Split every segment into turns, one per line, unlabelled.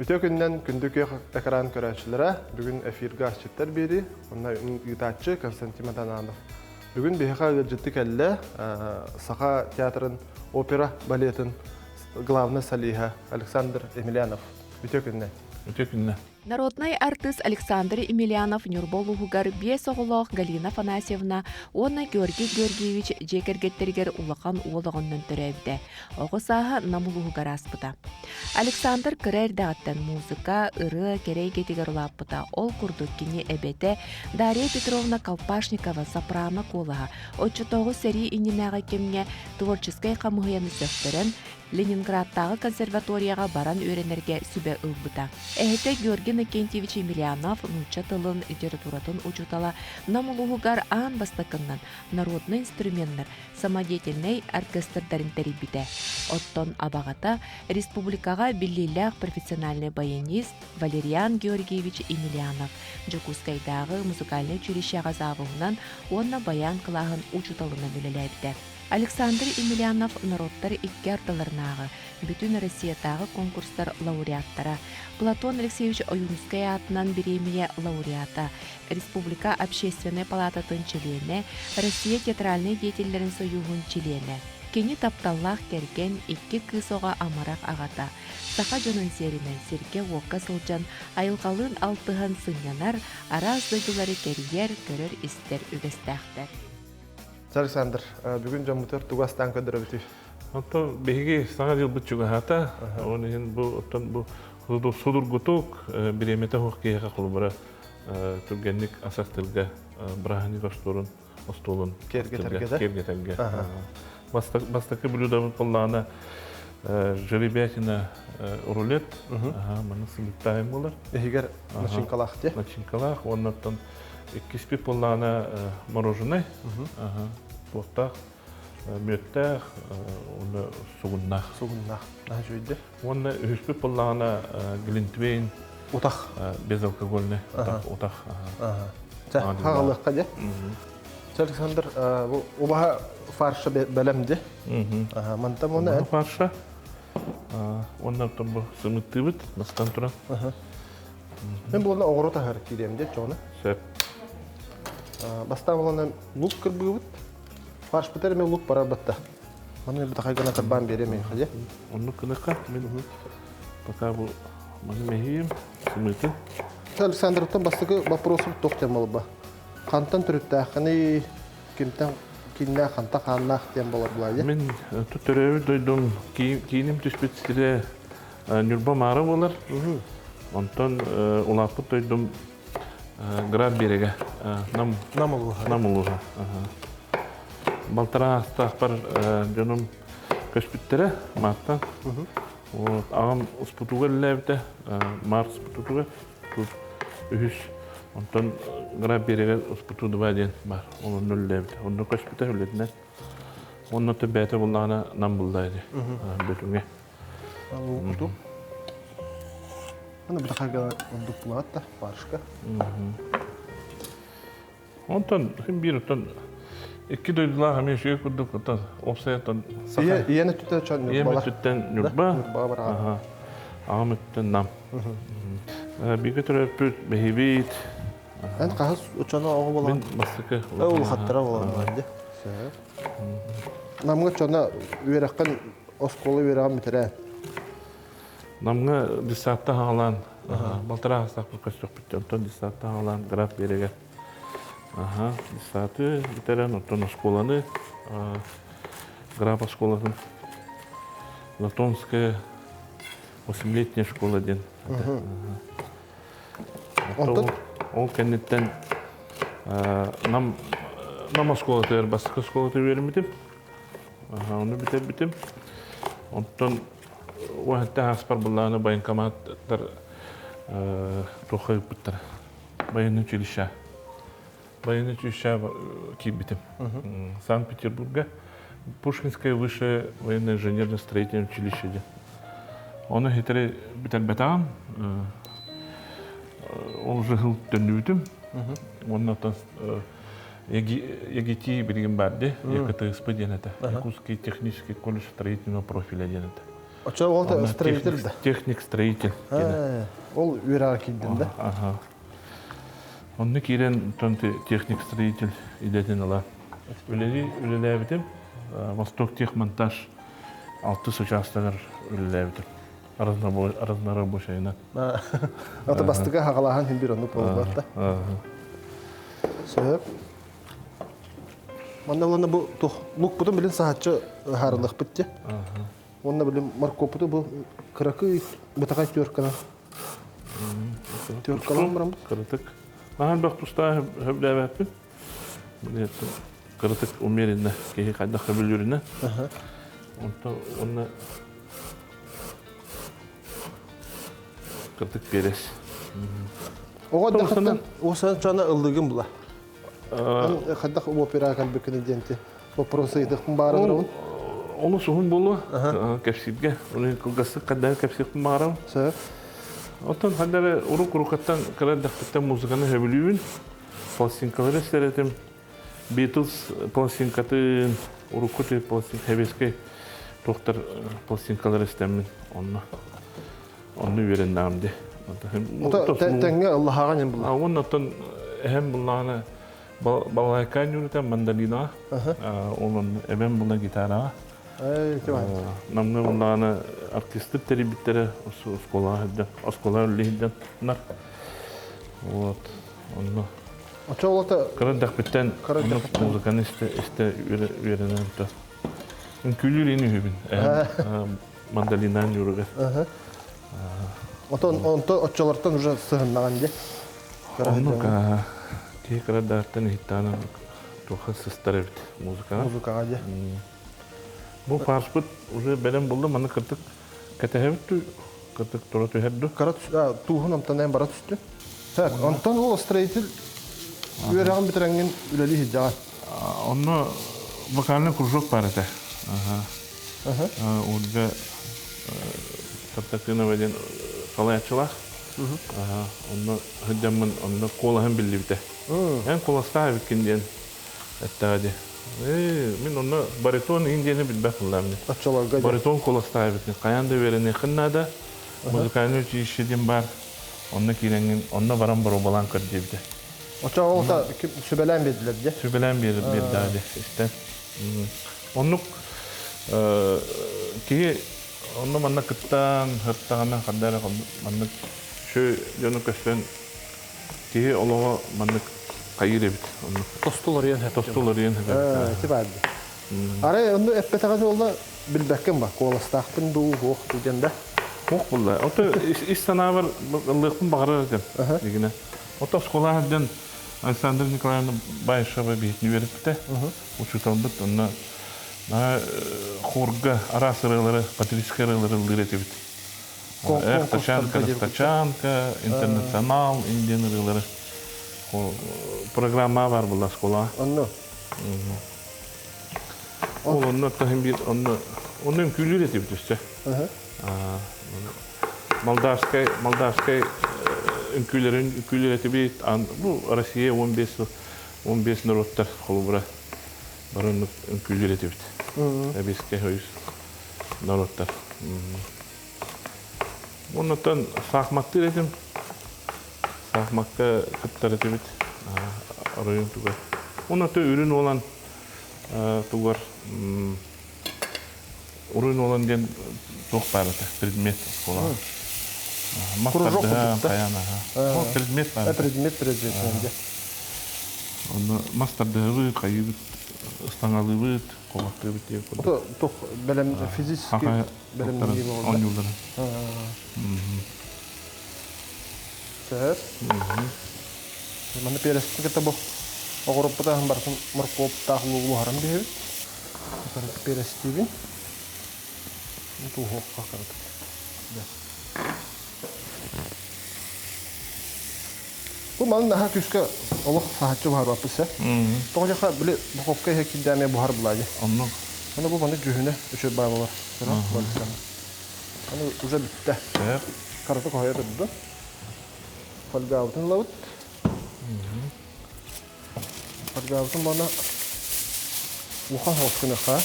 Бүтө күннен күндүк экран көрәчләре бүген эфирга читтер бери. Онда итачы Константин Матананов. Бүген беха җитте кәллә Саха театрын, опера балетын главный солиха Александр Емельянов. Бүтө күннен.
Бүтө күннен.
Народный артист Александр Емельянов Нюрболугугар бес оғылық Галина Фанасьевна, оны Георгий Георгиевич жекергеттергер улақан уолығынның түрәбді. Оғы саға намылугугар аспыда. Александр кірердағаттан музыка, ыры, керей кетігер лаппыда. Ол күрдік кені әбеті Дарья Петровна Колпашникова сопрано колаға. Отчытоғы сәрі инемәға кемге творческай қамығыяны сөфтерін Ленинградтағы консерваторияға баран өренерге сүбе ұлбыта. Әйті Георгий Накентьевич Емельянов нуча тылын литературатын учутала намылугугар аан бастакыннан народный инструменттер самодеятельный оркестрдарын терибите. Оттон абағата республикаға биллилях профессиональный баянист Валериан Георгиевич Емельянов Джокускайдағы музыкальный училищеға забығынан онна баян қылағын учуталына бүлеләбді. Александр Емельянов народтар икки арталарнағы, бүтін Россиятағы конкурстар лауреаттара, Платон Алексеевич Оюнская атынан беремия лауреата, Республика Общественной палататын члене, Россия театральный деятельдерин союзун члене. Кені тапталлах керген икки кысоға амарақ ағата. Саха жонын серінен серке уаққа сылжан, айылғалын алтыған сынянар, ара аздыгылары керьер көрір істер үгістәқтер.
Александр, бүгін жамутер тугастан көдірі
Ото беги саңа жыл бутчуга хата, onun bu otan bu sudur gutuk birimete hoqqiga qulbara turgenlik asas tilga brahani dostorun ostolun kergeterge. Бастакы блюда поллана жеребятина рулет, маны сылыктайым болар.
Егер начинкалах те?
Начинкалах, оннан киспи поллана мороженое, тоқтақ, мөттәқ, оны суғыннақ.
Суғыннақ, жүйді.
Оны үспі поллана глинтвейн.
Утақ.
Безалкогольный, утақ.
Қағалыққа де? Александр, ұбаға фаршы бәлемді? Мантам оны әд?
Фарша. Оннан бұл сымытты бұд, настан тұран.
Мен бұлына оғыру тағар кейдемде, жоны?
Сөп.
Бастан бұлына лук кірбі бұд? Фарш бітер мен лук бара бітті. Маны бұта қайғана тұрбан беремей қаде?
Оны қыныққа, мен пока бұл маны мәйім, сымыты.
Александровтан бастығы вопросым тоқтен бол ба. Қантан түрітті ақыны, кемтен кейінне қанта қаннақ дем болар бұлайды?
Мен түрәуі дойдым, кейінім түспетсіре нүрба мары болар. Онтан ұлапы дойдым град береге, намылуға. Балтара астақпар жөнім көшпіттері мақтан. Ағам ұспытуға ләбді, мар ұспытуға үхіс. Онтан град береге ұспытуды бәден бар, оны нөл ләбді. Оны көшпітті өлетінен. Оны төбәті бұллағына нам бұлдайды бөтіңе.
Оны бұта қайғана ұндық бұлағат та, барышқа.
Онтан, бір ұттан, İki duydular hemen şey kurduk da ofsaytan
saha. Yeni tütten çan nurba.
Yeni tütten nurba.
Nurba var.
Aha. Ahmet'ten nam. Bir götürür püt behibit.
Ben kahas uçana oğu bulan.
Ben bastıkı.
Oğul hattıra bulan bende. Namga çana üyerekten oskolu üyereğen bitere.
Namga disatta halan. Baltara hastaq bu kaçtık bitti. Ondan disatta halan graf berege. Ага, десятый, ветеран, оттон школаны, Граба школасын, Латонская, 8-летняя школа ден. Ол кәнеттен нама школа тәр, басқа школа тәр вермедім. Оны бітем. Оттон уақытта аспар бұлланы военкоматтар тоқайып біттір. Военный училище. Военное училище Кибитем. Санкт-Петербурга. Пушкинское высшее военное инженерно-строительное училище. Оны хитре бітер-бетаған. Ол жығыл төннүйтім. Оннан егети білген барды. ЕКТСП денеті. Якутский технический колледж строительного профиля денеті.
Оча ол да строитель да.
Техник строитель.
Ол үйрәгә килден да.
Ага. Онны кирен тонты техник строитель идетен ала. Үлеләбитем. Восток техмонтаж 6 участогар үлеләбитем. Разнорабочайна.
Ата бастыга хагалахан хим бир ону полдар да. Сөп. Манда буланда бу лук бутун билен саатчы харылык битти. Онда билен маркопуту бу кракы бутакай төркана. Төркана барам.
Кырытык. Нахал бак туста хөбләбәтпин. Билет кырытык умеренно кеге кайда хөблүрүнө. Онна кыртык берес.
Ого да осан жана ылдыгым була. Хадда опера кан бекенеденти. Вопросы идек баарым.
Onu suhun bolu kapsibge. Onu kılgası kadar kapsib mağaram.
Söp.
Otan kadar urukattan kadar dakikten müzikanı höbülüyün. Plastinkaları istedim. Beatles plastinkatın urukatı plastik heveske doktor plastinkaları istemin onu. Onu öğrendim.
Tenge Allah'a ganin bulu.
Ondan hem bunlarla balaykan yürüten mandalina. Onun eben buna gitara. Namne bunlarla artistik terbiyetlere oskolar lehiden nar. Вот. Onu.
Açolata
Karadak bitten. Müzikanı işte öğrenen de. Külürünü hübün. Mandalinan yürüger.
Onto açolardan уже сыгыннаган же.
Onu ki karadaktan hitana toha sestarevt muzika.
Muzika же.
Bu pasport уже benim buldum bana kırtık katehevtü kırtık toratu heddu.
Karat tuhun amtanayım barat üstü. Her ondan o streitil üyereğin bitirengen üleli hicca.
Onu bakanın kurjok parate. Orada kırtıkına veren kalayatçılar. Onu hıcamın onu kolahın bildi bite. En kolasta bikindiyen ettadi. Min onu bariton indiyeni bilbek kullandım.
Açolarga.
Bariton kolasta bikin. Kayanda verene kınada müzikanı işledim var. Onu kirengin onu varan baro balan kırdı bite.
Açolata sübelen bedler je.
Sübelen bir dadi işte. Onu ki onu bana kıttan hırtağına kadar bana şu yanı köşten ki olağa bana kayır bit.
Tostular yen hep.
Tostular yen hep.
Tibadi. Ara onu epetagaz olda bilbekken bak. Kolastaqpın du hoq degende.
Hoq bulla. Ota iş sanavar lıqın bağırır ekan. Digine. Ota skoladan Alexander Nikolaevna Bayşova bitni verip de. Uçutan bit ona хорга арасырылары, патрискарылары лыретибит. Качанка, интернационал, индианырылары. Программа var bulla skola.
Anno.
Onu tahmin bir onun külüretibit işte. Moldavskay külüretibit. Bu Rusya 15 народтар холубра. Барон külüretibit. Ebiske höys народтар. Ondan sahmaktı dedim. Sahmakta kıtları tebit. Arayın tuğar. Ondan da ürün olan tuğar. Ürün olan den çok parata. Предмет kola. Mastarda kayana. Предмет parata.
Предмет bence.
Ondan mastarda kayıbıt. Istangalıbıt. Kolakta bitiyor.
O da belem fiziki belem gibi oldu.
10 yıldır.
Seher. Mana perestin kita boh. Ogorop ta hambar markop tahlu haram deh. Perestin. Itu hoq karat. Bu malın daha küske Allah sahatçı var bapısa. Toğca ka bile bu hokka hekidame buhar bulaje.
Anladım.
Ana bu bana cühüne üçe bağlar. Tamam, balıktan. Ana uca bitti.
Evet.
Karata koyar dedi. Falgavtın lavut. Falgavtın bana buhan hoskunu ha.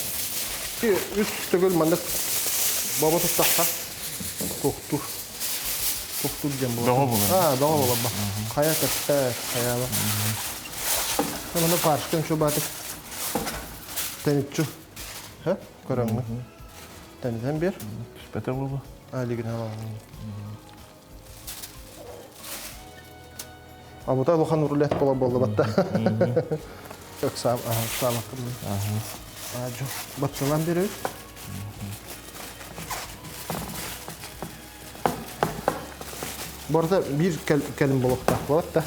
Ki üst tegül mandak Baba tutakta. Koktur. Koktur diyen bu.
Dağa bulan.
Ha, dağa bulan bak. Kaya tepte, kaya bak. Hemen de parçadan şu batık. Tenitçu. Ha? Görün mü? Teniten bir.
Spete bu.
Aligin hava. Amuta lohan rulet bola batta. Çok sağ bakın. Ajo. Battılan biri. Bu arada bir kelim bolukta var da.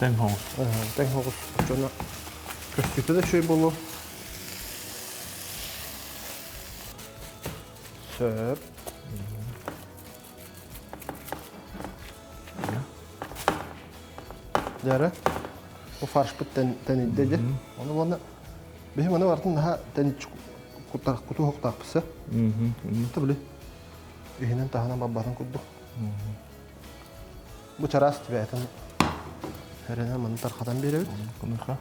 Den hos.
Den hokus. Şuna köstüte de şey bolu. Söp. Dere. O farş bu tenidde. Onu bana benim ona vardı daha tenid kutu hok tapısı. Tabii. İhinen tahana babbadan kuddu. Bu çaras tibeten. Herene mantar kadar biri.
Konuşa.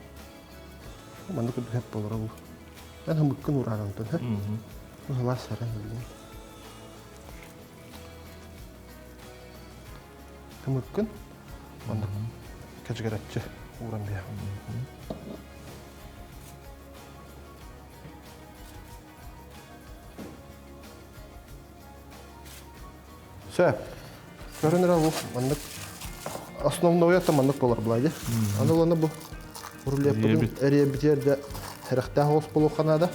Mantar kudu hep olur bu. Ben hem mümkün uğradım ha. Bu zaman seren bildim. Hem mümkün. Mantar kaçıgaratçı uğram bir. Söp. Görünür bu mantar. Основно уятта маннык болар булайды. Аны уланы бу урулеппин эрие битерде herекte hos bulu kanada.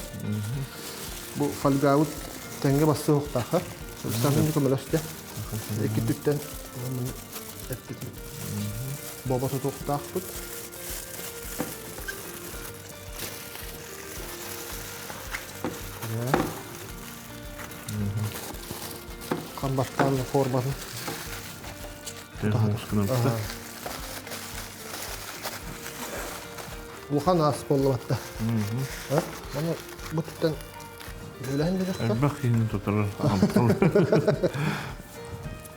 Bu falgavut tenge bası hokta ha. Sanın kumelaştı. İki tütten ettik. Baba tutuk takput. Ya. Kambattan forması.
Daha sıkıntı.
Luhan as bollu batta. Ha? Bana bu tütten öyle de
Bak yine tutar.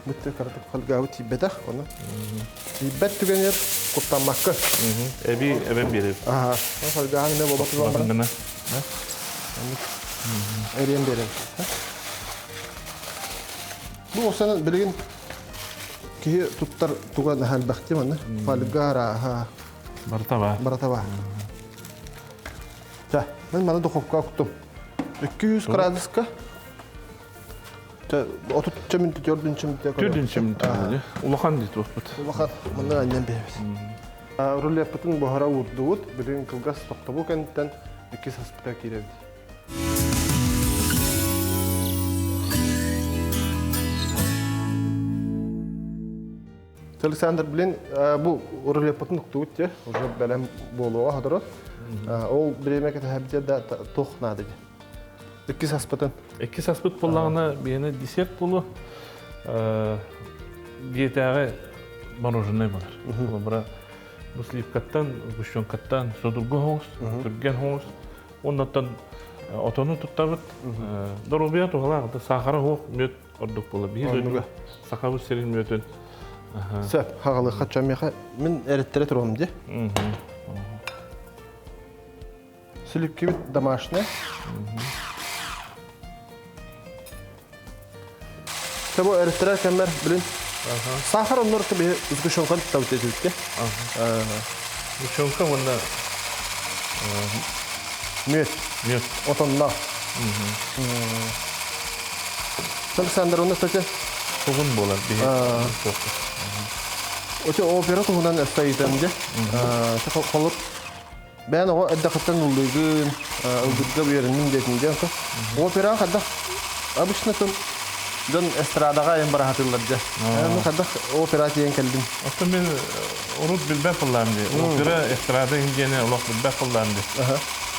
Bu tütten karatık falgavu tibbete onu. Tibbet tügenir kurtanmakka.
Ebi eben biri.
Aha. Falgavu ne babası var bana.
Bakın
Eriyen benim. Bu o senin bilgin ki tuttar tugan hal bakti mana falgara ha
Bartava.
Ja, ben mana duhovka kuttum. 200 graduska. Ja, 30 minut 4 minut.
4 minut. Ulakan dit vakit.
Vakat mana annem bebes. Rul yapatın buhara vurduğut, bilgin kılgas toktabu kentten 2 haspita kirevdi. Alexander bilen bu urul yapatın noktuğut ya, urul belem boluğa hadırı. O bilemek tahabide da tohnadı. İki saspatın.
İki saspıt pullağına bir yana desert pulu. Diyetare marojnay var. Bu bura bu slipkattan, guşyonkattan, sodurgu hos, türgen hos. Ondan otonu tuttavat. Dorobiyat oğlak da sahara hok müt orduk pulu. Bir dönüge sahabu serin mütün.
Söp, hağalı kaçamaya min erittere turum diye. Slip gibi damaşne. Tabu erittere kemer bilin. Sahar onları tabi üzgü şonkan tavut edildi.
Guşyonka bunda
Müt. Otonla. Alexander onu saçı.
Togun bolar bir.
Ote opera tuğunan estayıdan diye. Çok olur. Ben o eddakattan uluğun öldürge bir yerinin detince. Opera kadar abişne tüm dan estradaga yang berhasil diye. Ben kadar opera diyen keldim.
Aslında ben urut bilbek kullandı. Opera estrada ingene ulak bilbek kullandı.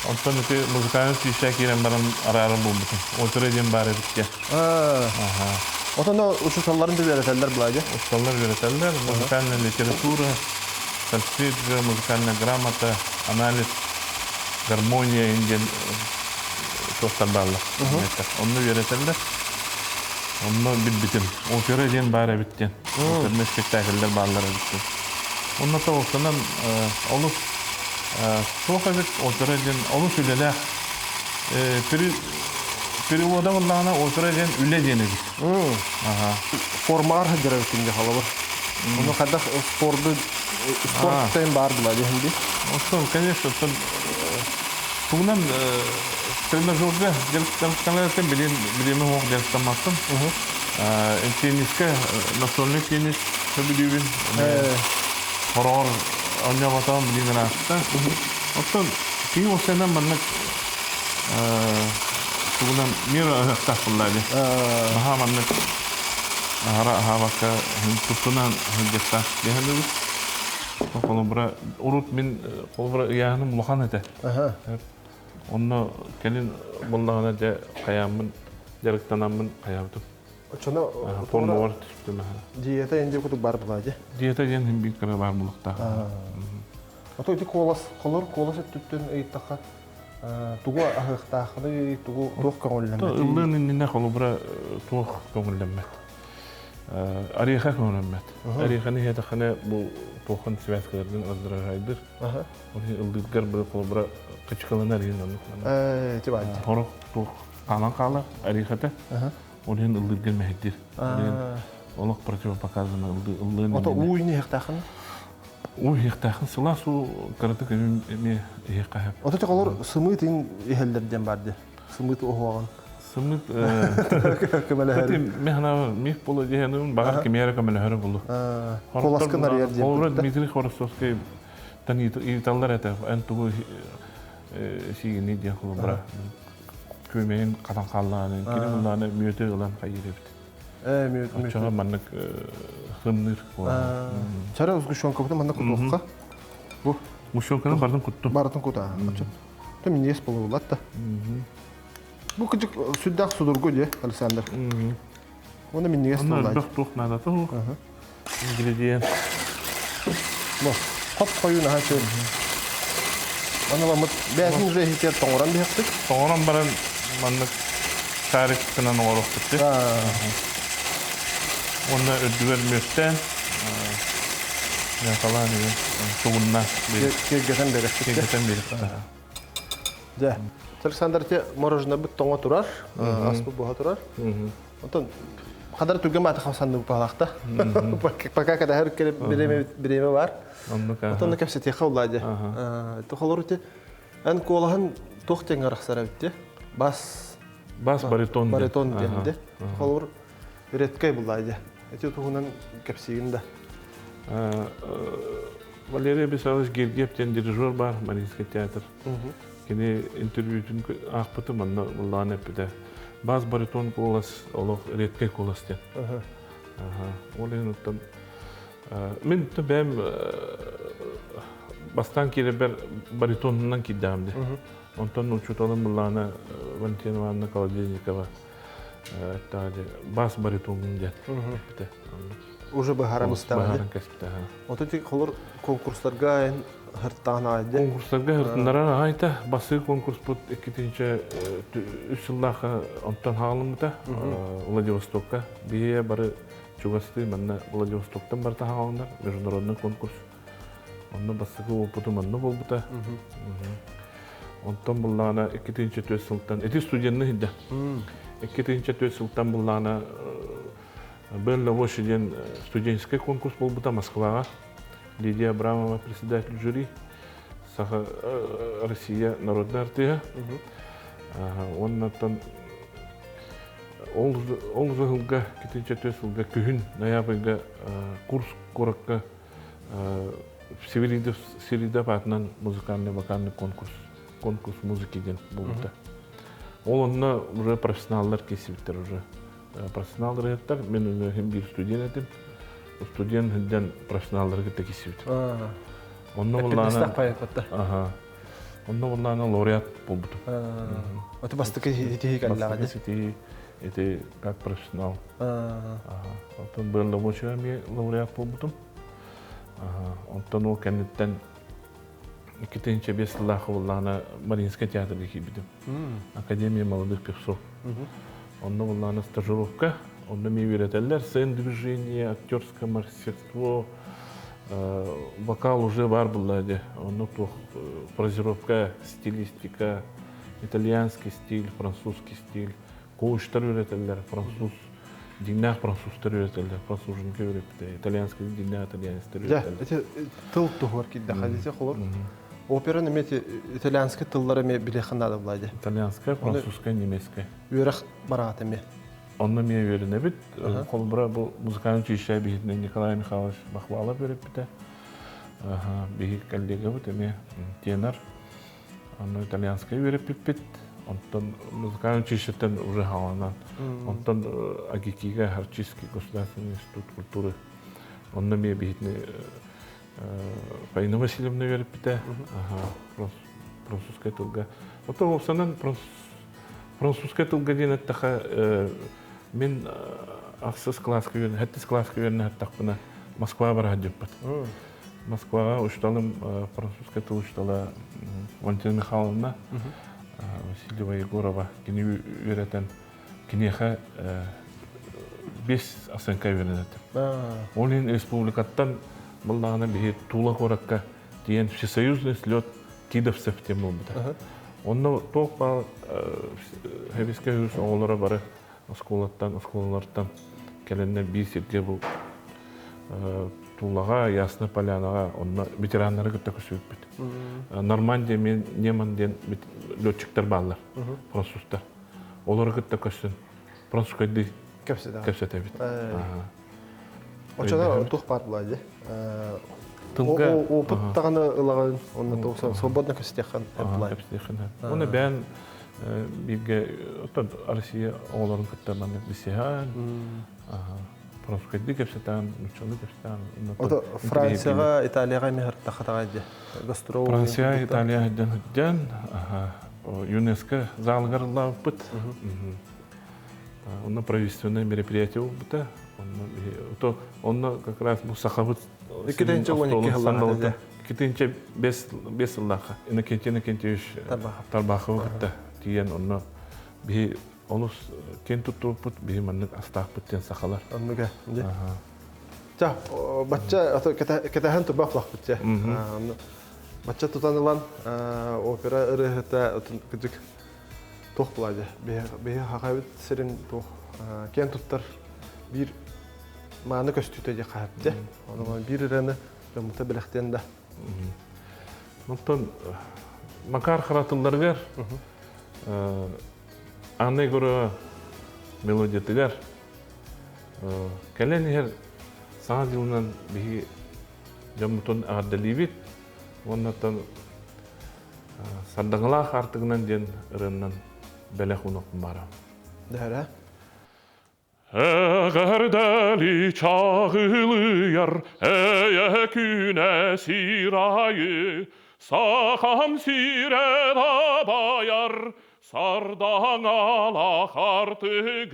Ondan öte müzikanın tüşe kiren benim ararım bulmuşum. Opera diyen bari bitti.
Otono uçuşalların da vereteller bulaydı.
Ustalar öğretirler. Müzikanla literatüra, felsefe, müzikanla gramata, analiz, harmonia ingen tostal bağlı. Onu öğretirler. Onu bitim. Opera diyen bari bitti. Opera spektaküller bağları bitti. Ondan da olsanın olus çok azıcık opera diyen olus öyleler. Piri перевода боллана опера ден үле денег. Ага.
Формар директинге халабыр. Оны кадак спорттен бардыла дегенди.
Ошол, конечно, тугунан тренажерге делканлардан билем ок делканмастым. Тенниске, настольный теннис көбүдүбүн. Хорор ойнабатам билген акта. Ошол кийин осенен мындык тугунан мир тахыллады. Аха мындык Хавака тутунан хыггата дегенде колбра урут мен колбра яным лохан эте. Онно келин буллагына да каямын, жарыктанамын каябытым.
Очоно
Форма бар түстүм.
диета энди кутук бар булажы.
Диета ден хим бик кара бар булыкта.
Ото ити колос өттүттөн ыйттакка тугу ахыктахны тугу тук көңүллөмөт.
Ылдын инне колбра тук көңүллөмөт. Ариха көңүллөмөт. Ариханы хетахана бу токун связкалардын аздырагайдыр. Оны ылдыгар бир колбра кычкаланар янан.
Тибай.
Хорок тук калан кала арихата. Onun ıldıgın mehdir. Olaq противопоказано ылдын.
Ото уйны хектахын.
Уй хектахын сыла су каратык эме хекахап.
Ото теколор сымытын эхелдерден барды. Сымыт ооган.
Сымыт
Кемелер.
Мехна мих боло дегенин багар кемера кемелер болу.
Коласканар ярден.
Олар Дмитрий Хоросовский тани италдар это антугу сигини де холбра. Көмейін қатан қалланы, керемуланы мүйөте ғылан қайырепті.
Мүйөте.
Очаға маннық ғымныр.
Чара ұзғы көпті маннық құтуққа? Бұ?
Мұшонканы бардың құттым.
Бардың құта. Та мен ес болу болады. Бұл күдік сүддақ судырғы де, Александр. Оны мен ес болады.
Оны бұқ тұқ надаты ұқ. Ингредиент.
Бұл, қоп қойын аға сөйл. Оны бәміт бәсін жүре хекер тоңыран бейқтік?
Тоңыран баран маннық шарик кынан оғырық бітті. Оны өддігер мөттен қалан суғынна
кергетен беректік. Жа. Александр те мороженое бүт тоңа тұрар, аспы бұға тұрар. Онтан қадар түрген баты қамсанды бұпалақта. Пока kada her kere bireме бар. Онтан кәпсе те қаулады. Тұқалар өте ән қолағын тоқ тен арақсара бітті. Бас
баритон
денді. Тұқалар үреткай бұлайды. Әте тұғынан кәпсегінде.
Валерия Бесалович Гергептен дирижер бар Мариинский театр. Кені интервьютын ақпыты мұнда бұллағын әппіді. Бас баритон қолас, олық реткай қолас ден. Ол ең ұттан. Мен үтті бәм бастан келі бір баритонынан кеддәмді. Онтан ұчуталым бұллағына Валентина Ивановна Колодезникова бас баритонын ден.
Уже бахарам ұстағады.
Бахарам кәспіті.
Оты тек қолыр конкурстарға әйін ғырттағын айды?
Конкурстарға ғырттындара айта. Басы конкурс бұд 2-3 жыллағы онтан хағалымыда Владивостокқа. Бие бары чугасты манна Владивостоктан барта хағалымдар. Международный конкурс. Онны басығы опыты манны бол бұта. Онтан бұллағына 2-4 жылдан. Эти студентны хидді. 2-4 жылдан бұллағына был лошаден студенческий конкурс был бы там Москва. Лидия Абрамова, председатель жюри. Саха Россия, народная артия. Он на том ол жылга, кетенче жылга күн ноябрьга курс коракка в Севилида патнан музыкальный вокальный конкурс музыки ден булды. Ол онна уже профессионалдар кесиптер уже. Профессионалдар еттер, мен өңі бір студент едім. Студент еден профессионалдарға текесіп. Онны бұллағына лауреат болбыды.
Оты бастықы етеге кәлләғады?
Бастықы етеге как профессионал. Онтан бір лауреат болбыдым. Онтан ол кәнеттен 2-5 жыллағы бұллағына Мариинский театрға кейбідім. Академия молодых певцов. Онны бұллағына стажировка, онны мен үйретелер, сцен движение, актерское мастерство, вокал уже бар бұллады. Онны фразировка, стилистика, итальянский стиль, французский стиль, koğuşlar üretirler, Fransız, dinler Fransızlar üretirler, Fransızcınki üretirler, İtalyanski dinler İtalyanistler
Ja,
üretirler.
tıl tuhar kidde hadise olur. Opera nemeti italyanski tılları me bilekhanada bulaydı.
İtalyanska, Fransızska, Nemeska.
Yörek barat emi.
Onunla miye verine bit. Kolbura bu muzikanın çeşitleri bihitine Nikolay Mikhailovich Bakhvalov verip bite. Bir kollega bu temi tenor. Onu İtalyanskaya verip bit. Ondan muzikanın çeşitlerden уже halanan. Ondan Agikiga Харчевский государственный институт культуры. Onunla miye bihitine Фаина Васильевна verip bite. Fransızca tılga. Ото olsanan Fransızca tılga diyen hatta men ақсыз класска верен, хәттіс класска верен хәттақпына Москва бара дөппет. Москваға ұшталым французска тыл ұштала Валентина Михайловна Васильева Егорова кені үйретен кенеха 5 оценка верен әтіп. Ол ең республикаттан бұлдағына бейі тула қораққа дейін всесоюзный слет Кидовцев тем бұл бұда. Онны тоқ ба Хевеске үйіс оғылары бары осколалардан келеннен бей серге бұл Тулаға, Ясны Полянаға, онна ветеранлары күтті көсіп бет. Нормандия мен Неман ден летчиктер баллар, француздар. Олары күтті көсін французскайды көпсеті бет.
Очада тух бар бұлайды. Опыт тағаны ылағын, оны тоқсан свободно көстеқан бұлайды.
Оны бән бирге Россия оғыларын күттермен бісеған, французскайды көпсетен, нүтшілі көпсетен.
Францияға, Италияға мехарта қатағайды?
Франция, Италия ден, ЮНЕСКО залғарылау бұд. Оны правительственное мероприятие бұд. Оны как раз бұл сақабыт
Икетенче 12 жыллағы.
Икетенче 5 жыллағы. Иннокентий Тарбақова бұд. Тиен оны bir olus ken tuttup bir manlık astaqpıtten saqalar.
Anlıga. Ja, batça ketahan tubaqlaq bitja. Batça tutanılan opera ırıhta küçük toq buladı. Bir haqabit serin toq ken tuttar bir mani köstütece qaptı. Onun bir irəni mutabelixten de.
Ondan makar xaratıllar ver. Anne göre melodiyetiler. Kelen her sağ yılından bir jamutun ağdalibit. Ondan sardağlar artığından diyen ırından belek unuttum bara.
Dere.
Eğer deli çağılıyar eyeküne sirayı Sağam sire da bayar Sardan alak artığı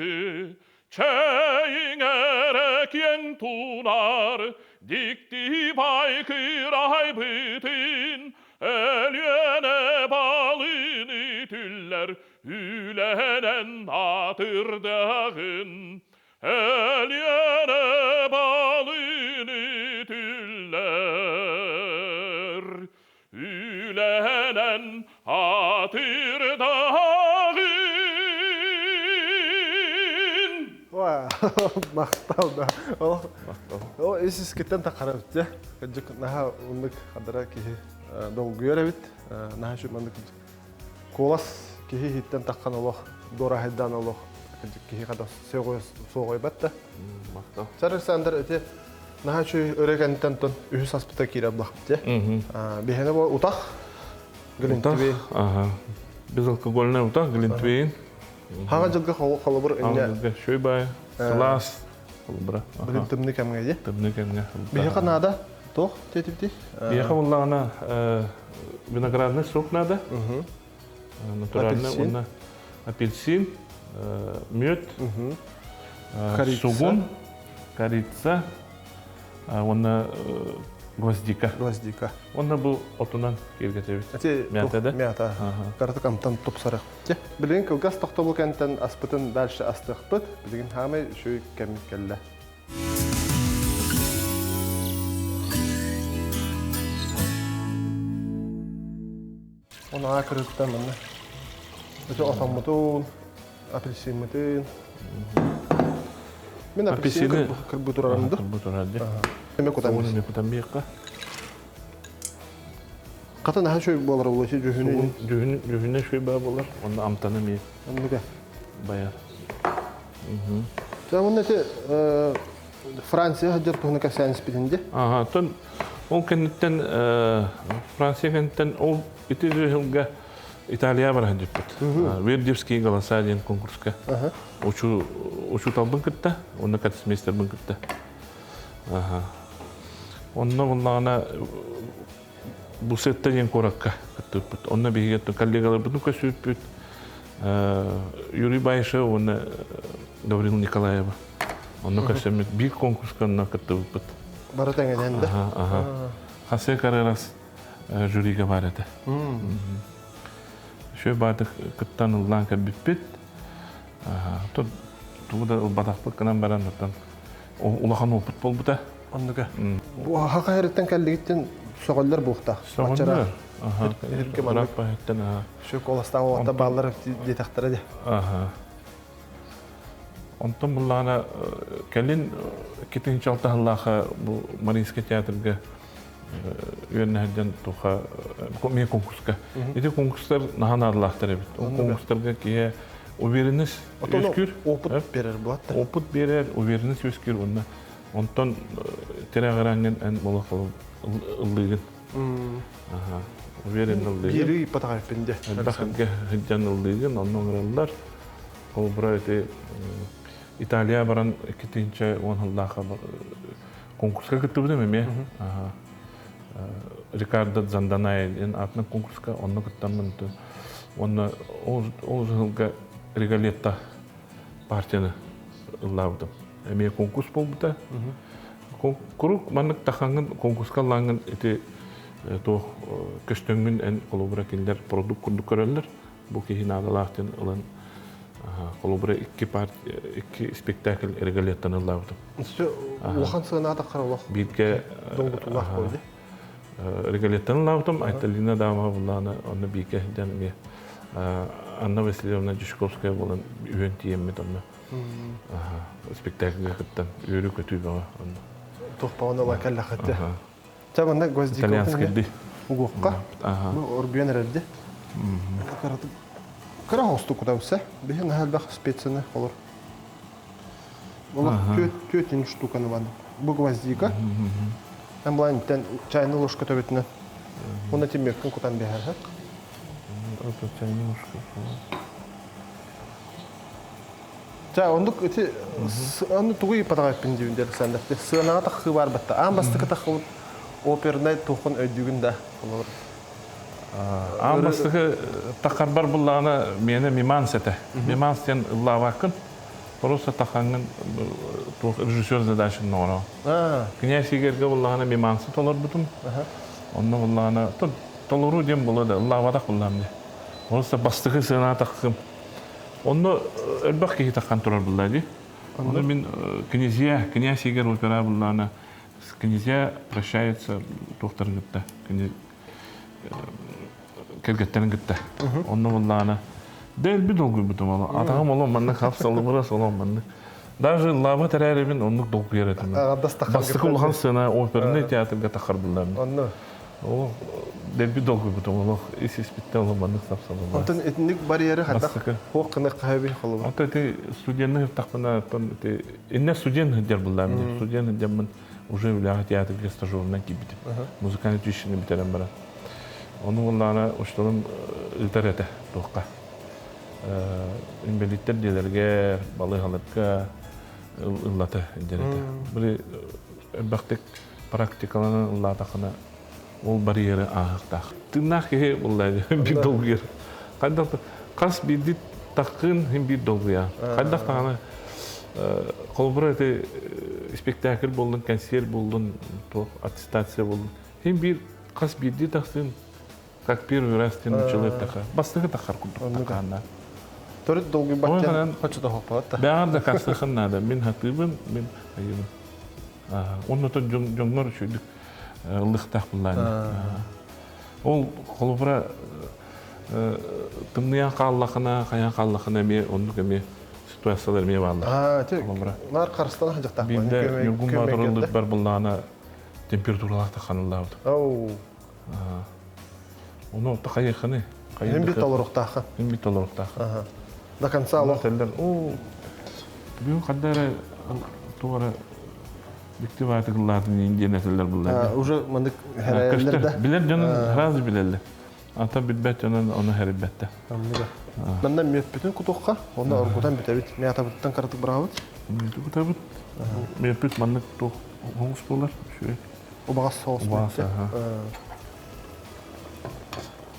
Çeyin erek yen tunar Dikti baykıray bütün Elyene balını tüller Hülenen atırdağın Elyene balını tüller Hülenen atırdağın
Maqtal da. O isis kitten taqarabtı. Kajık naha unluk qadara ki dol görevit. Naha şu mandık kolas ki hitten taqqan Allah dora heddan Allah. Kajık ki qada soğoy batta.
Maqtal.
Sarısandır öte naha şu öregenten ton ühüs aspita kirab laqtı. Bihene bu utaq Glintwey.
Aha. Biz alkoголный utaq Glintwey.
Hangi жылғы қалыбыр
инде шөйбай класс қалыбыра.
Білім тімні кәмге де?
Тімні кәмге.
Бейхі нада? Тоқ? Тетіпті?
Бейхі олағына виноградный сок надо. Натуральный. Апельсин, мед, сугун, корица, гвоздика.
Гвоздика.
Онда бұл отынан келгетебет. Мята да?
Мята. Қараты қамтан топсарық. Білген кілгас тоқтобыл кәнттен аспытын дальше астықпыт. Білген хамай шөй кәмет кәлі. Оны аға кіріттен мұнны. Өте отамытуын. апельсин мытын. Мен апельсин кырбы турарымды.
Кырбы турарды.
Эме кутам.
Оны кутам бияққа.
Ката наха шөй болар улысы жөһүнү.
Жүхіне шөй ба болар. Оны амтаны ме
Анныга.
баяр.
Жамын эти Франция хаджар туһуна касанс битинде.
Тон ол кенеттен Франция кенеттен ол ити жылга Италия бар хаджиппет. Вердевский голоса деген конкурска. Учу талбын кытта, оны катисмейстер бын кытта. Онна буллана бу сетте деген коракка кыттыппыт. Онна бигетте коллегалар бутун көсүппүт. Юрий Байша, оны Гаврил Николаева. Онна көсөмөт бир конкурска онна кыттыппыт.
Бара теңеденде.
Хасе Карерас жюриге бар эти. Шөй бардык кыттан ыллан кәбиппит. Тууда ылбатакпыт кынан баран оттан. Улахан опыт болбута.
Анныга. Бу хакайраттан каллигиттен соголлар булта.
Соголлар.
Эрке манак
байттан.
Шөй коластан олата баллар детактара де.
Онтон буллана келин кетинчи алтахаллаха бу Марийский театрга үйренәден туха мен конкурска. Эти конкурстар наханарлахтар бит. Ол конкурстарга кие уверенность өскүр,
опыт берер булат.
Опыт берер, уверенность өскүр онда. Онтон терагыранген эн молохол ыллыгын. Уверен ыллыгын.
Бири патагай пенде.
Даханга хиджан ыллыгын, оннон ыраллар. Ол брайты Италия баран кетинче онхаллаха конкурска кыттыбы деме. Рикардо Занданай атна конкурска онны кыттамын. Онны ол жылга регалетта партияны ыллабыдым. Эме конкурс болбута. Курук маннык тахангын конкурска лангын эти то көстөңүн эн колобра киндер продукт курдук көрөлөр. Бу кихинадалахтын ылын колобра iki спектакль регалеттан ыллабыдым.
Улахан сына тахаралах.
Бирге
долгутулах койду.
Регалеттан ыллабыдым. Айталина дама булланы онны бике денме. Анна Васильевна Жишковская болан үйөн тиеммет онны. Спектакльге кыттан үйрү көтүбө онны.
Тохпауна лакаллахатты. Чаманда гвоздик.
Итальянский ди.
Угукка. Бу орбиен эрди. Каратып. Кара хосту кудамса. Бехин халбах специяны olur. Ола төтин штуканы бар. Бу гвоздика. Амлантен чайны ложка төбетне. Оны темеккин кутан бехер.
Это чайны ложка.
Та ондук эти аны тугуй патагай пиндивиндер сандак. Сына тахы бар батта. Амбастык тахы оперный тохун өйдүгүндө olur.
Амбастыгы тахарбар булланы мени мимансете. Миманстен лавакын. Просто тахангын режиссер задачын нора. Князь Игорьга булланы мимансы толор бутум. Онны булланы толору дем болады. Лавада булланы. Просто бастыгы сына тахым. Онны элбак ки тахан турар буллады. Онны мен князь Игорь опера булланы. Князья прощается доктор гытта. Келгеттен гытта. Онны булланы дел bir dolgu butum ala. Atağım olan bana kapsalı burası olan bana. Даже лава терәребин онны долгу яратым. Бастык улган сына оперный театрга тахардылар.
Онны.
О, дел bir dolgu butum ala. Исис битте olan bana kapsalı.
Онтон этник барьеры хата. Хок кына кайбы холу.
Онтон те студентны тахпана те инне студент хидер буллар. Студент хидер уже в театрге стажерна кибит. Музыкальный училище битерем бара. Оны булланы оштолым илтерете токка. Инвалидтер делерге, балы халыкка ыллаты дерете. Бир бактык практикаланы ыллатакына ол барьеры агыктак. Тынак ке буллайды бир долгер. Кайдак кас бидит такын бир долгуя. Кайдак таны колбураты спектакль болдун, концерт болдун, то аттестация болдун. Бир кас бидит таксын как первый раз ты начал таха. Бастыгы тахар кудуккана.
Төрт долгу баттан хочу да хоппат.
Баада кастыгын нада. Мен хатыбын, мен айым. Онно то жоңнор чүдүк ылыктак булланы. Ол колбура тымныян қаллақына, қаян қаллақына ме, оны көме ситуациялар ме бағылар.
Нар қарыстан хажықтақ.
Бейді юргун батырылды бар бұллағына температуралақты қанылды. Оны отты қайыққаны?
Мен бит олырықтақы.
Мен бит олырықтақы.
До конца алақ.
Бүгін қаддары туғары бектеп артықылардың индия нәсілдер бұллады.
Уже мындық әрәйелерді?
Білер жанын разы білелі. Ата бітбәт жанын оны әріп бәтті.
Бәннен мет бүтін құтуққа, онда ұрғыдан бітәбіт. Мен ата бұттан қаратық бұравыт?
Меті құтабыт. Мет бүт мандық тоқ оңыз болар.
Обағас соғыс бітті.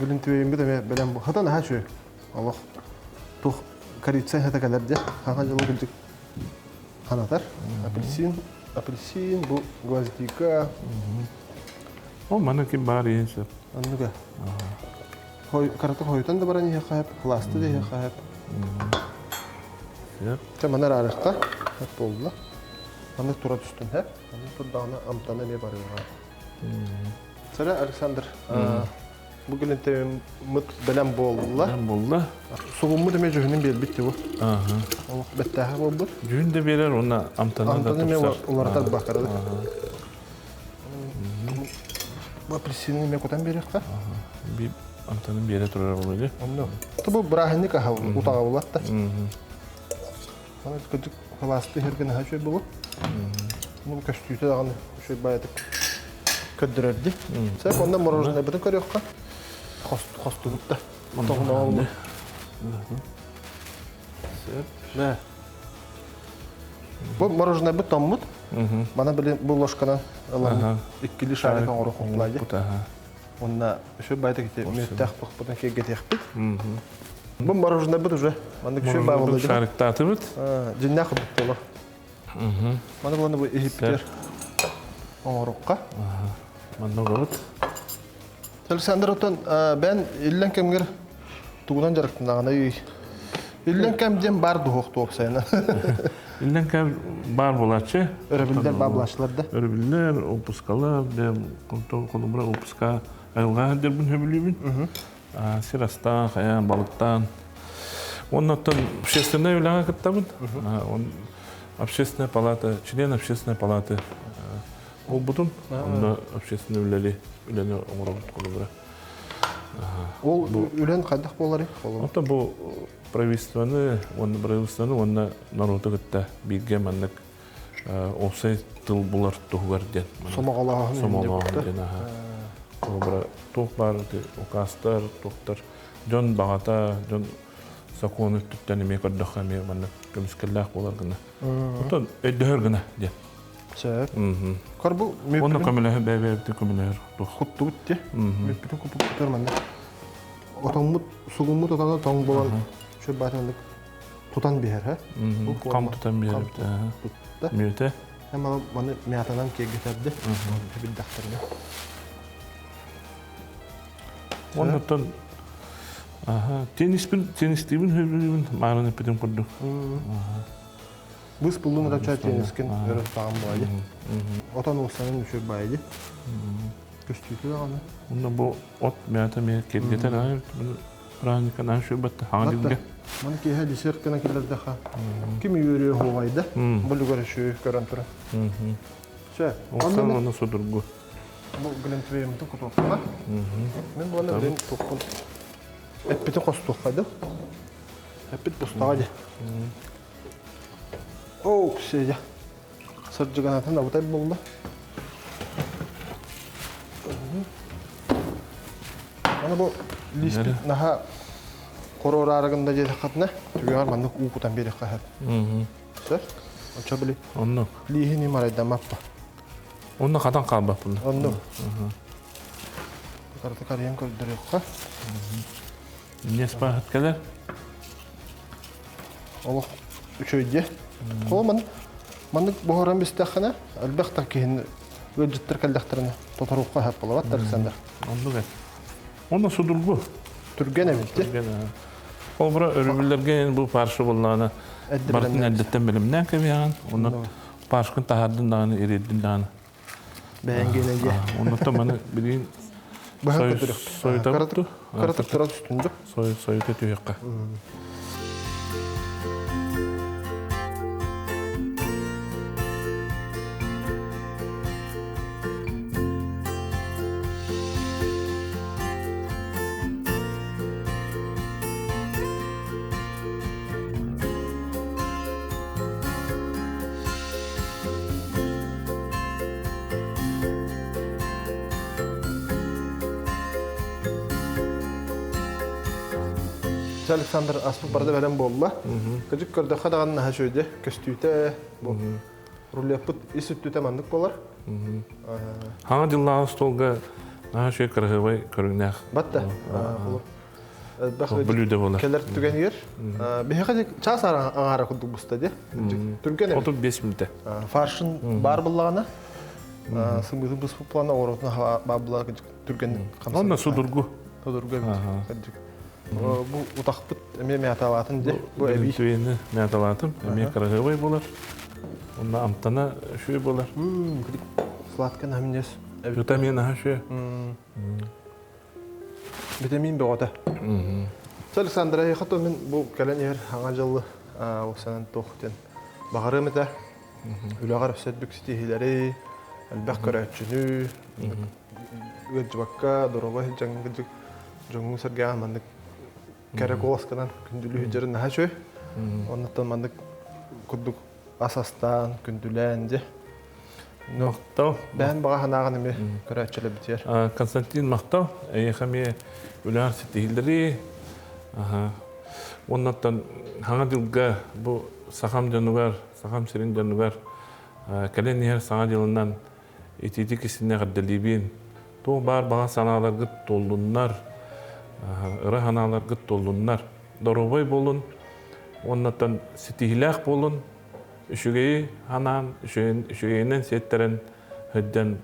Гүлін түвейін біді мен бәлем бұл. Хатан аға шөй. Аллах. Тоқ корицай хата кәлерде. Хаға жылы күлдік. Ханатар. Апельсин, бұл гвоздика.
О, мана кен бар еңсіп.
Анныға. Қаратық хойытан да баран ең қайып. Класты да ең қайып. Sen bana arıqqa hep oldu. Bana tura düştün hep. Bana turduğuna amtana ne barıyor? Sonra Alexander, bugün de mut belen boldu.
Belen boldu.
Soğumu da mecburen bir bitti bu.
Aha.
O bettaha oldu.
Gün de verir ona amtana da
tutsar. Onlara da bakardı. Bu apelsini ne kadar verir ka?
Bir amtanın bir yere turar oluyor.
Onu. Tabu brahinlik aha utağa olattı. Bana küçük havastı her gün her şey bulup. Bunu köştüyte dağını şey bayadık köddürerdi. Sen ondan morozuna bütün körüyor ka? Kostuluk da. Toğuna oldu. Ne? Bu morozuna bir tommut. Bana böyle bu loşkadan alalım. İkili şarkı onu koklaydı. Onda şey bayadık ki müttah bakmadan ki getirdik. Bu morozuna bir уже. Bana şey bayadık.
Şarkı tatımıt.
Cennet bitti ola. Bana bunu bu ihipler. Oğrukka.
Bana olur.
Alexander otan ben illen kemger tuğdan jarıktın ağına iyi. İllen kemden bardı hoqtu oqsayna.
İllen kem bar bulaçı.
Örebildiler bablaşlarda.
Örebildiler, opuskalar, ben kontrol kolumra opuska ayılga der bunu höbülübün. Sirastan, kayan, balıktan. Ondan общественная являга кыттабын. Общественная палата, член общественной палаты. Ол бутун, онда общественный үлени оңырабыт қолыбыра.
Ол үлен қайдақ болар ек?
Онда бұл правительствоны, онда народы кытта бейге маннық осай тыл бұлар тұғығар ден.
Сомағалағын
ден. Қолыбыра тұқ бар, указтар, тұқтар. Жон бағата, жон законы түттен еме көрдіққа ме маннық көміскерләқ болар гына. Онда өйдігір гына ден.
Сәп. Қарбу
Оны көмілер, бәйбәйбді көмілер.
Құтты бүтті. Мөппетін көпіп күтер мәнді. Отаңмұт, сұғымұт отаңда таң болан шөп бәтіндік тұтан бейер, ә?
Қам тұтан бейер. Мүйті.
Әмі маны мәтанан кегетәрді. Әбіл дақтырды.
Ондан тенистейбін хөбілігін мағырын өппеден құрды.
Бұс бұлын рача теніскен өріп тағым болады. Отан олсанын үші байды. Көстүйті дағаны.
Онда бұл от мәті мен келгетер айыр. Праникан ашы бәтті хаңадилге.
Маны кейхә десерткіна келерді қа. Кем үйірі хоғайды. Бұлы көрі шүйі көрін тұры.
Олсан оны судырғы.
Бұл гүлінтівейімді құтуққа. Мен бұны білен тұққын. Әппеті қостуққайды. Әппет бұстағады. Оу, күсейді. Сырджығанатын ауытай болды. Аны бұл листі наға қорор арығында жеді қатына түгеғар мандық ұқытан бері қағад. Сөр? Онша білі.
Онны.
Лихі не марайдан маппа.
Онны қадан қалбақ бұлы?
Онны. Қарты қариен көрдірі ұққа.
Не спағыт кәлер?
Олық үшөйде. Қолы мандық бұғыран бестіқіна әлбәқтар кейін өджіттір кәлдіқтеріні тотаруққа әп болуат Александр.
Онды кәл. Онды судырғы?
Түрген әметті.
Ол бұра өрібілерге бұл паршы болуына бартын әлдеттен білімнен кәбеяған. Оны паршқын тағардың дағыны, ереддің дағыны.
Бәйінгенеге.
Онды маны білейін
Баһа көтөрөк.
Сойтапту.
Каратык турат үстүндүк.
Сойта түйекка.
Александр аспып барды бәлем болла. Кыжык көрді қадаған наға шөйде көстүйті бұл. Рулеппыт исүттүйті мандық болар.
Хаңа диллағы столға наға шөй кырғыбай көріңнәқ.
Батта.
Бүлуде болар.
Келер түген ер. Бейхе час аңара күдік бұста де. Түрген
Отып 5 минуте.
Фаршын бар бұллағана. Сыңғызы бұс плана оротына бабылар түрген қамсы.
Онна судургу.
Судургу. Бұл ұтақпыт әме мәталатын де. Бұл әбей.
Түвені мәталатым. Әме кырғыбай болар. Онна амтана шөй болар.
Сладқан әмінес.
Витамин аға шөй.
Витамин бөғата. Александр Айхатов мен бұл кәлен ер аңа жылы осынан тоқтен бағарым еті. Үліғар өсет бүк сетихилері, әлбәқ көрәтшіні, ғылжыбаққа, дұрығы жаңғы сәрге ағамандық кәрі қоласқынан күнділі хүджерін наға шөй. Оннаттан мандық күрдік асастан, күнділән де.
Мақтау.
Бән баға ханағын еме көрәтшілі бітер.
Константин Мақтау. Әйеқаме үліғар сетихилері. Оннаттан хаңа дилға бұл сақам жануғар, сақам сирин жануғар кәлен ер саңа жылынан ететі кесіне қаддалибен. Тоқ бар баға саналар ғыт толдуннар, ұры ханалар ғыт толдуннар. Дорубай болын, оннаттан сетихиләқ болын, үшігейі ханан, үшігейінен сеттерін хүдден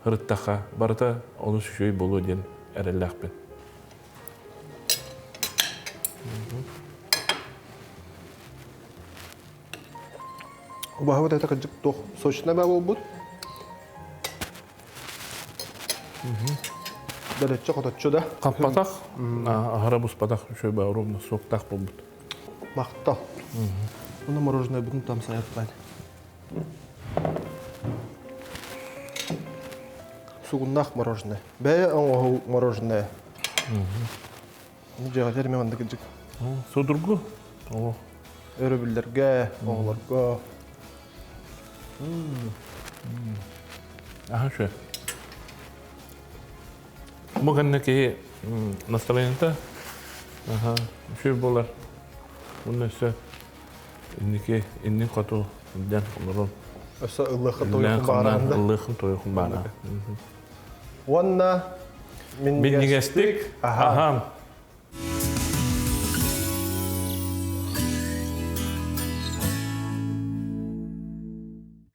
ғырыттаға барыта олыс үшігей болу ден әреләқпен.
Убаға вот это кыжык тоқ сочна ба бол бұд. Дәлетчі қотатшы да.
Қаппатақ, ағара бұспатақ үшөй бауырымны соқтақ бол бұд.
Мақтал. Оны мороженое бұдың там сайыртпайды. Суғыннақ мороженое. Бәе оңғы мороженое. Жеға жерме маңды кыжык.
Судыргу?
Өрөбілдерге, оңғыларға.
Аха шөй. Бұғанна кей настроенита шөй болар. Бұны өсі иннен қату дән қымырын.
Өсі ұлықы тойықын барағында.
Ұлықын тойықын барағында.
Онна
Миннигестик, ахам.